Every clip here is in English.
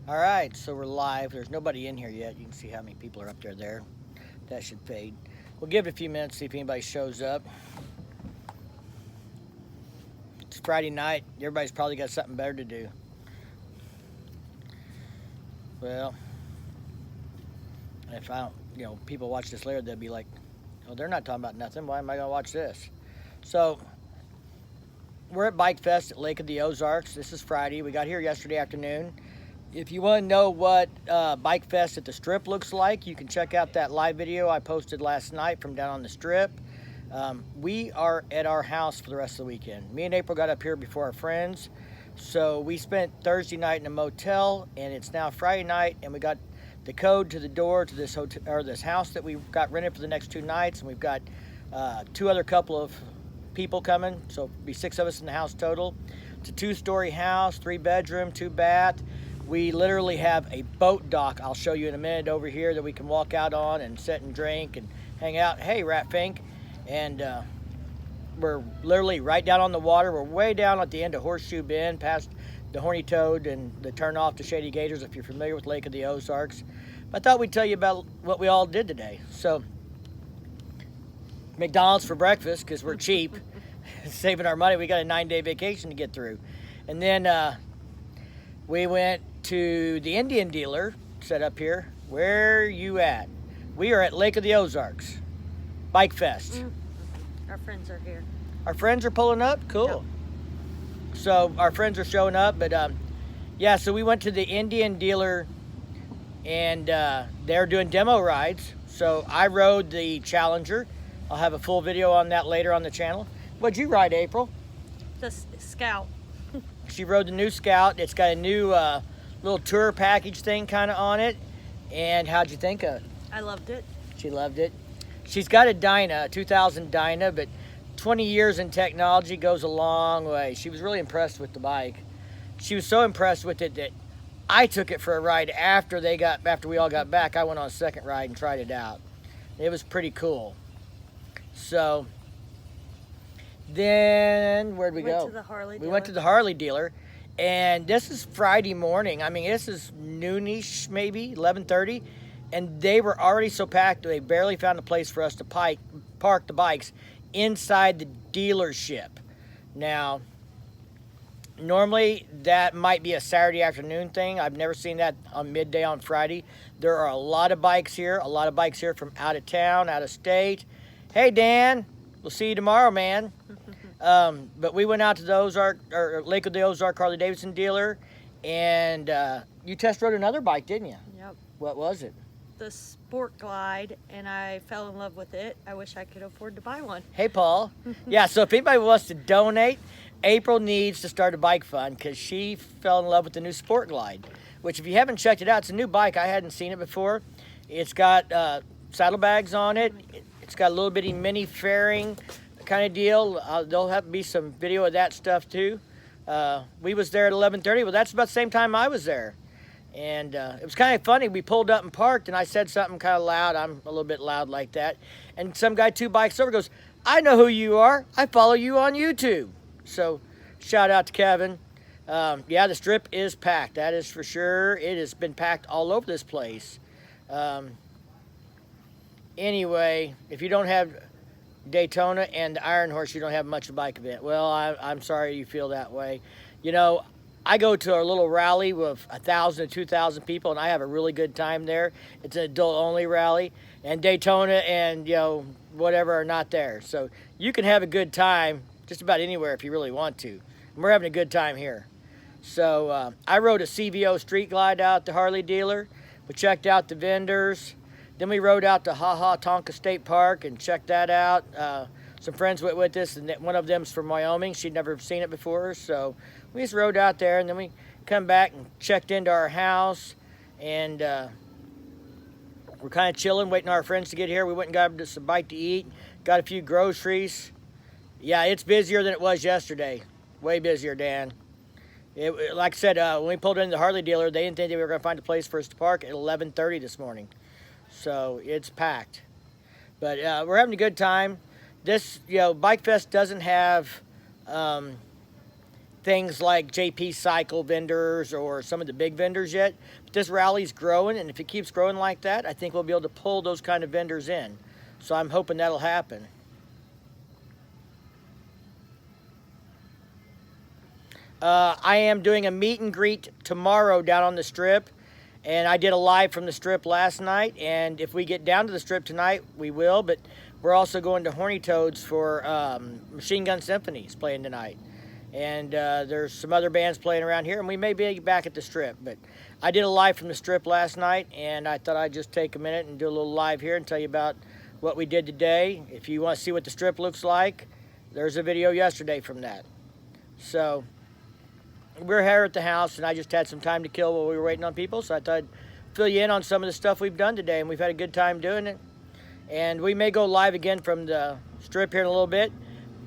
All right, so we're live. There's nobody in here yet. You can see how many people are up there. That should fade. We'll give it a few minutes, see if anybody shows up. It's Friday night. Everybody's probably got something better to do. Well, if I don't, people watch this later, they'll be like, oh, they're not talking about nothing. Why am I going to watch this? So, we're at Bikefest at Lake of the Ozarks. This is Friday. We got here yesterday afternoon. If you want to know what Bikefest at the Strip looks like, you can check out that live video I posted last night from down on the Strip. We are at our house for the rest of the weekend. Me and April got up here before our friends. So we spent Thursday night in a motel, and it's now Friday night, and we got the code to the door to this hotel or this house that we got rented for the next 2 nights, and we've got two other couple of people coming, so it'll be 6 of us in the house total. It's a 2-story house, 3-bedroom, 2-bath. We literally have a boat dock, I'll show you in a minute over here, that we can walk out on and sit and drink and hang out. Hey, Rat Fink. And we're literally right down on the water. We're way down at the end of Horseshoe Bend, past the Horny Toad and the turnoff to Shady Gators, if you're familiar with Lake of the Ozarks. But I thought we'd tell you about what we all did today. So, McDonald's for breakfast, because we're cheap, saving our money. We got a 9-day vacation to get through. And then we went to the Indian dealer set up here. Where you at? We are at Lake of the Ozarks, Bikefest. Our friends are here. Our friends are pulling up? Cool. Yep. So our friends are showing up, but yeah, so we went to the Indian dealer, and they're doing demo rides. So I rode the Challenger. I'll have a full video on that later on the channel. What'd you ride, April? The Scout. She rode the new Scout. It's got a new little tour package thing kind of on it. And how'd you think of it? I loved it. She loved it. She's got a Dyna, a 2000 Dyna, but 20 years in technology goes a long way. She was really impressed with the bike. She was so impressed with it that I took it for a ride after we all got back. I went on a second ride and tried it out. It was pretty cool. So then where'd we go? Went to the Harley We went to the Harley dealer, and this is Friday morning. I mean, this is noonish, maybe 11:30, and they were already so packed they barely found a place for us to park the bikes inside the dealership. Now, normally that might be a Saturday afternoon thing. I've never seen that on midday on Friday. There are a lot of bikes here from out of town, out of state. Hey, Dan, we'll see you tomorrow, man. But we went out to the Lake of the Ozark Harley Davidson dealer, and you test rode another bike, didn't you? Yep. What was it? The Sport Glide, and I fell in love with it. I wish I could afford to buy one. Hey, Paul. Yeah, so if anybody wants to donate, April needs to start a bike fund because she fell in love with the new Sport Glide, which if you haven't checked it out, it's a new bike. I hadn't seen it before. It's got saddlebags on it. It's got a little bitty mini fairing kind of deal. There'll have to be some video of that stuff too. We was there at 11:30. Well, that's about the same time I was there. And it was kind of funny. We pulled up and parked, and I said something kind of loud. I'm a little bit loud like that. And some guy 2 bikes over goes, I know who you are. I follow you on YouTube. So shout out to Kevin. Yeah, the Strip is packed. That is for sure. It has been packed all over this place. Anyway, if you don't have Daytona and the Iron Horse, you don't have much of a bike event. Well, I'm sorry you feel that way. You know, I go to a little rally with 1,000 to 2,000 people, and I have a really good time there. It's an adult-only rally, and Daytona and, whatever are not there. So you can have a good time just about anywhere if you really want to. And we're having a good time here. So I rode a CVO Street Glide out at the Harley dealer. We checked out the vendors. Then we rode out to Tonka State Park and checked that out. Some friends went with us, and one of them's from Wyoming. She'd never seen it before, so we just rode out there, and then we come back and checked into our house, and we're kind of chilling, waiting on our friends to get here. We went and got us a bite to eat, got a few groceries. Yeah, it's busier than it was yesterday. Way busier, Dan. Like I said, when we pulled into the Harley dealer, they didn't think they were going to find a place for us to park at 11:30 this morning. So it's packed. But we're having a good time. This, Bikefest doesn't have things like JP Cycle vendors or some of the big vendors yet. But this rally's growing, and if it keeps growing like that, I think we'll be able to pull those kind of vendors in. So I'm hoping that'll happen. I am doing a meet and greet tomorrow down on the Strip, and I did a live from the Strip last night, and if we get down to the Strip tonight, we will, but we're also going to Horny Toads for Machine Gun Symphonies playing tonight. And there's some other bands playing around here, and we may be back at the Strip, but I did a live from the Strip last night, and I thought I'd just take a minute and do a little live here and tell you about what we did today. If you want to see what the Strip looks like, there's a video yesterday from that. So we're here at the house, and I just had some time to kill while we were waiting on people, so I thought I'd fill you in on some of the stuff we've done today, and we've had a good time doing it. And we may go live again from the Strip here in a little bit,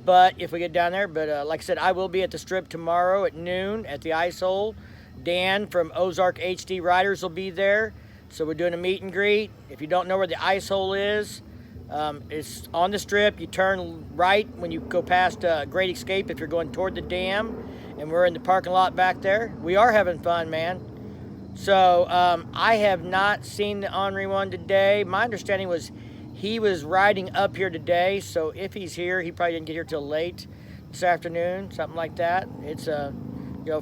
but if we get down there. But like I said, I will be at the Strip tomorrow at noon at the Ice Hole. Dan from Ozark HD Riders will be there, so we're doing a meet and greet. If you don't know where the Ice Hole is, it's on the Strip. You turn right when you go past Great Escape if you're going toward the dam, and we're in the parking lot back there. We are having fun, man. So I have not seen the Henri one today. My understanding was he was riding up here today, so if he's here, he probably didn't get here till late this afternoon, something like that. It's 4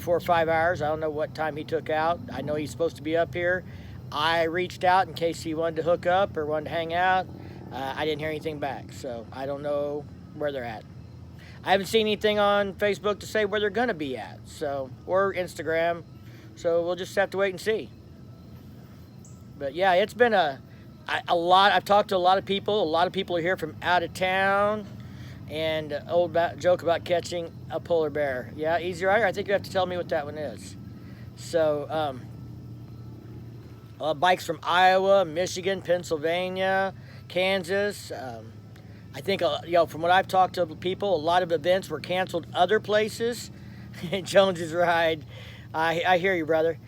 or 5 hours. I don't know what time he took out. I know he's supposed to be up here. I reached out in case he wanted to hook up or wanted to hang out. I didn't hear anything back, so I don't know where they're at. I haven't seen anything on Facebook to say where they're going to be at, so, or Instagram, so we'll just have to wait and see. But yeah, it's been a lot. I've talked to a lot of people. A lot of people are here from out of town, and old joke about catching a polar bear. Yeah, Easy Rider, I think you have to tell me what that one is. So, bikes from Iowa, Michigan, Pennsylvania, Kansas. I think, from what I've talked to people, a lot of events were canceled other places. Jones's Ride. I hear you, brother.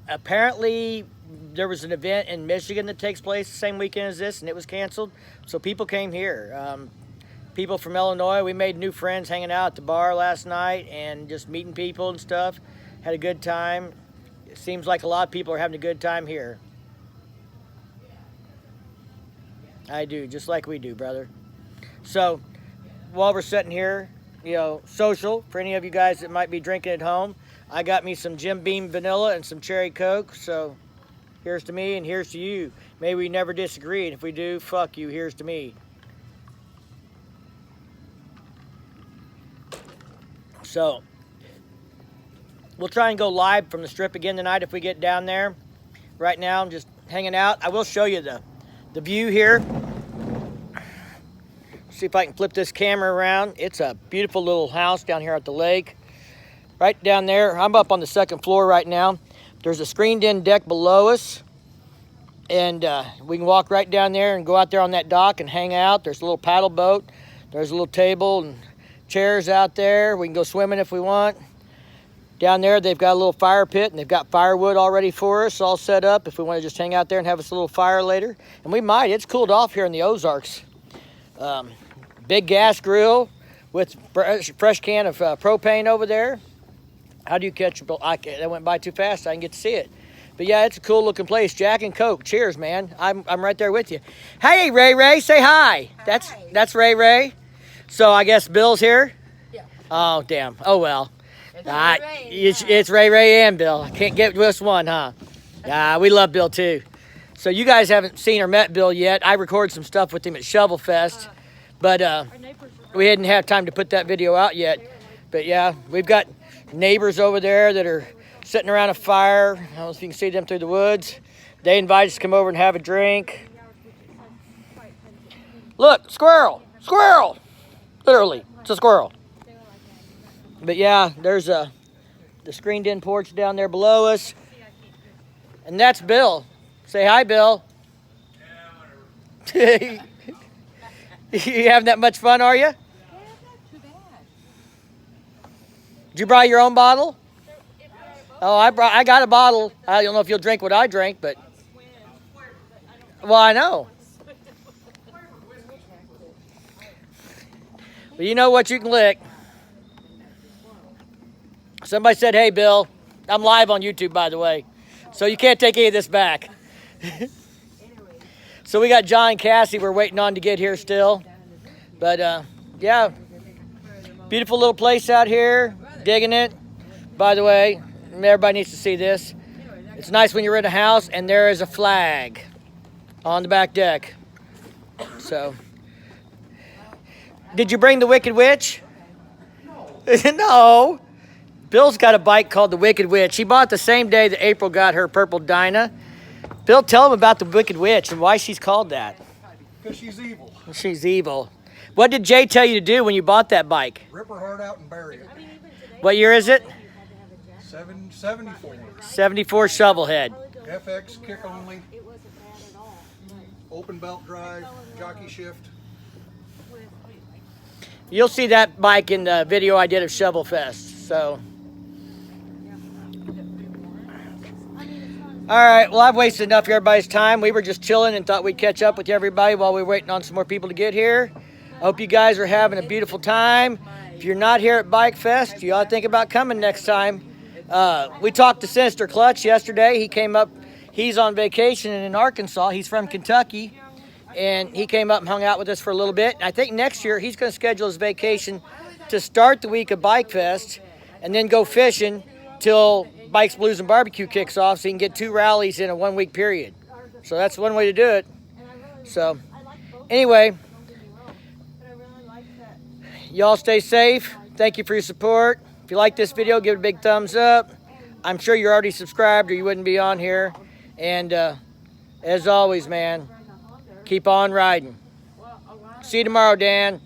Apparently there was an event in Michigan that takes place the same weekend as this, and it was canceled. So people came here. People from Illinois, we made new friends hanging out at the bar last night and just meeting people and stuff. Had a good time. It seems like a lot of people are having a good time here. I do, just like we do, brother. So, while we're sitting here, social, for any of you guys that might be drinking at home, I got me some Jim Beam vanilla and some cherry Coke, so here's to me and here's to you. May we never disagree, and if we do, fuck you, here's to me. So, we'll try and go live from the Strip again tonight if we get down there. Right now, I'm just hanging out. I will show you the view here. See if I can flip this camera around. It's a beautiful little house down here at the lake. Right down there, I'm up on the second floor right now. There's a screened-in deck below us, and we can walk right down there and go out there on that dock and hang out. There's a little paddle boat. There's a little table and chairs out there. We can go swimming if we want. Down there, they've got a little fire pit, and they've got firewood already for us, all set up if we want to just hang out there and have us a little fire later. And we might. It's cooled off here in the Ozarks. Big gas grill with fresh can of propane over there. How do you catch? That went by too fast. I didn't get to see it. But yeah, it's a cool looking place. Jack and Coke. Cheers, man. I'm right there with you. Hey, Ray. Say hi. That's Ray. So I guess Bill's here. Yeah. Oh damn. Oh well. It's Ray and Bill. I can't get just one, huh? We love Bill too. So you guys haven't seen or met Bill yet. I recorded some stuff with him at Shovel Fest, but we hadn't had time to put that video out yet. But yeah, we've got neighbors over there that are sitting around a fire. I don't know if you can see them through the woods. They invited us to come over and have a drink. Look, squirrel! Literally, it's a squirrel. But yeah, there's the screened-in porch down there below us. And that's Bill. Say hi, Bill. Yeah, you having that much fun, are you? Yeah, not too bad. Did you buy your own bottle? Oh, I got a bottle. I don't know if you'll drink what I drink, but... Well, I know. But you know what you can lick. Somebody said, hey, Bill. I'm live on YouTube, by the way. So you can't take any of this back. So we got John and Cassie we're waiting on to get here still. But, yeah. Beautiful little place out here. Digging it. By the way, everybody needs to see this. It's nice when you're in a house and there is a flag on the back deck. So, did you bring the Wicked Witch? No. Bill's got a bike called the Wicked Witch. He bought it the same day that April got her purple Dyna. Bill, tell him about the Wicked Witch and why she's called that. Because she's evil. She's evil. What did Jay tell you to do when you bought that bike? Rip her heart out and bury it. What year is it? 74. 74 Shovelhead. FX kick only. Open belt drive, jockey shift. You'll see that bike in the video I did of Shovel Fest. So, all right. Well, I've wasted enough of everybody's time. We were just chilling and thought we'd catch up with everybody while we were waiting on some more people to get here. I hope you guys are having a beautiful time. If you're not here at Bikefest, you ought to think about coming next time. We talked to Sinister Clutch yesterday. He came up. He's on vacation in Arkansas. He's from Kentucky. And he came up and hung out with us for a little bit. I think next year he's going to schedule his vacation to start the week of Bikefest and then go fishing till Bikes, Blues, and Barbecue kicks off so he can get 2 rallies in a 1-week period. So that's one way to do it. So anyway, y'all stay safe. Thank you for your support. If you like this video, give it a big thumbs up. I'm sure you're already subscribed or you wouldn't be on here. And as always, man, keep on riding. See you tomorrow, Dan.